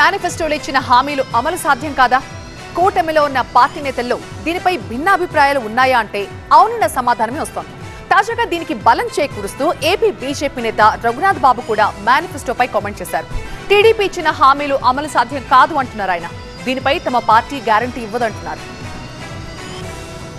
మేనిఫెస్టోలో ఇచ్చిన హామీలు అమలు సాధ్యం కాదా? కూటమిలో ఉన్న పార్టీ నేతల్లో దీనిపై భిన్నాభిప్రాయాలు ఉన్నాయా అంటే అవునన్న సమాధానమే వస్తోంది. తాజాగా దీనికి బలం చేకూరుస్తూ ఏపీ బీజేపీ నేత రఘునాథ్ బాబు కూడా మేనిఫెస్టోపై కామెంట్ చేశారు. టీడీపీ ఇచ్చిన హామీలు అమలు సాధ్యం కాదు అంటున్నారు ఆయన. దీనిపై తమ పార్టీ గ్యారంటీ ఇవ్వదంటున్నారు.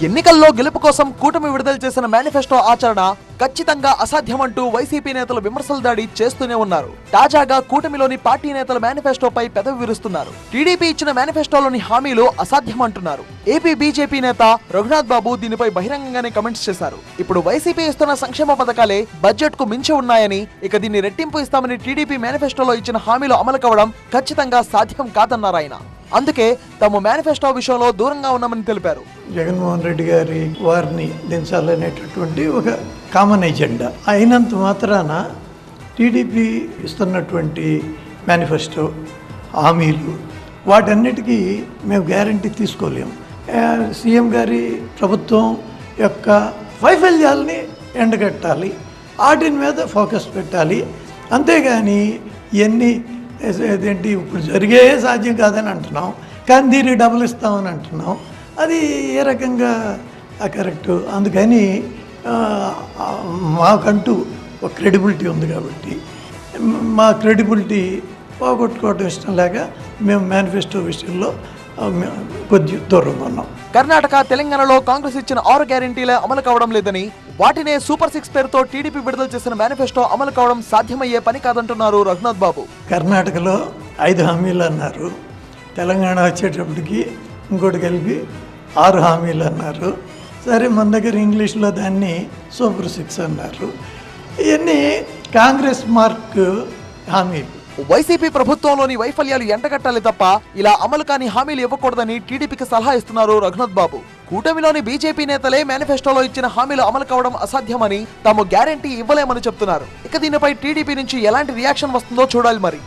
ఎన్నికల్లో గెలుపు కోసం కూటమి విడుదల చేసిన మేనిఫెస్టో ఆచరణ ఖచ్చితంగా అసాధ్యమంటూ వైసీపీ నేతలు విమర్శల దాడి చేస్తూనే ఉన్నారు. తాజాగా కూటమిలోని పార్టీ నేతల మేనిఫెస్టోపై పెదవి విరుస్తున్నారు. టీడీపీ ఇచ్చిన మేనిఫెస్టోలోని హామీలు అసాధ్యమంటున్నారు. ఏపీ బీజేపీ నేత రఘునాథ్ బాబు దీనిపై బహిరంగంగానే కమెంట్స్ చేశారు. ఇప్పుడు వైసీపీ ఇస్తున్న సంక్షేమ పథకాలే బడ్జెట్ కు మించి ఉన్నాయని, ఇక దీన్ని రెట్టింపు ఇస్తామని టీడీపీ మేనిఫెస్టోలో ఇచ్చిన హామీలు అమలు కావడం ఖచ్చితంగా సాధ్యం కాదన్నారు ఆయన. అందుకే తాము మేనిఫెస్టో విషయంలో దూరంగా ఉన్నామని తెలిపారు. జగన్మోహన్ రెడ్డి గారి వారిని దించాలనేటటువంటి ఒక కామన్ ఎజెండా అయినంత మాత్రాన టీడీపీ ఇస్తున్నటువంటి మేనిఫెస్టో హామీలు వాటన్నిటికీ మేము గ్యారంటీ తీసుకోలేము. సీఎం గారి ప్రభుత్వం యొక్క వైఫల్యాల్ని ఎండగట్టాలి, వాటి మీద ఫోకస్ పెట్టాలి. అంతేగాని ఇవన్నీ అదేంటి ఇప్పుడు జరిగే సాధ్యం కాదని అంటున్నాం, కానీ దీనికి డబ్బులు ఇస్తామని అంటున్నాం. అది ఏ రకంగా కరెక్టు? అందుకని మాకంటూ ఒక క్రెడిబిలిటీ ఉంది కాబట్టి మా క్రెడిబిలిటీ పోగొట్టుకోవడం ఇష్టం లేక మేము మేనిఫెస్టో విషయంలో కొద్ది దూరంగా ఉన్నాం. కర్ణాటక, తెలంగాణలో కాంగ్రెస్ ఇచ్చిన 6 గ్యారెంటీలే అమలు కావడం లేదని, వాటినే సూపర్ 6 పేరుతో టీడీపీ విడుదల చేసిన మేనిఫెస్టో అమలు కావడం సాధ్యమయ్యే పని కాదంటున్నారు రఘునాథ్ బాబు. కర్ణాటకలో 5 హామీలు అన్నారు, తెలంగాణ వచ్చేటప్పటికి ఇంకోటి కలిపి 6 హామీలు అన్నారు. సరే, మన దగ్గర ఇంగ్లీష్లో దాన్ని సూపర్ 6 అన్నారు. ఇవన్నీ కాంగ్రెస్ మార్క్ హామీలు. వైసీపీ ప్రభుత్వంలోని వైఫల్యాలు ఎంటగట్టాలి తప్ప ఇలా అమలు కాని హామీలు ఇవ్వకూడదని టీడీపీకి సలహా ఇస్తున్నారు రఘునాథ్ బాబు. కూటమిలోని బీజేపీ నేతలే మేనిఫెస్టోలో ఇచ్చిన హామీలు అమలు కావడం అసాధ్యమని, తాము గ్యారంటీ ఇవ్వలేమని చెప్తున్నారు. ఇక దీనిపై టీడీపీ నుంచి ఎలాంటి రియాక్షన్ వస్తుందో చూడాలి మరి.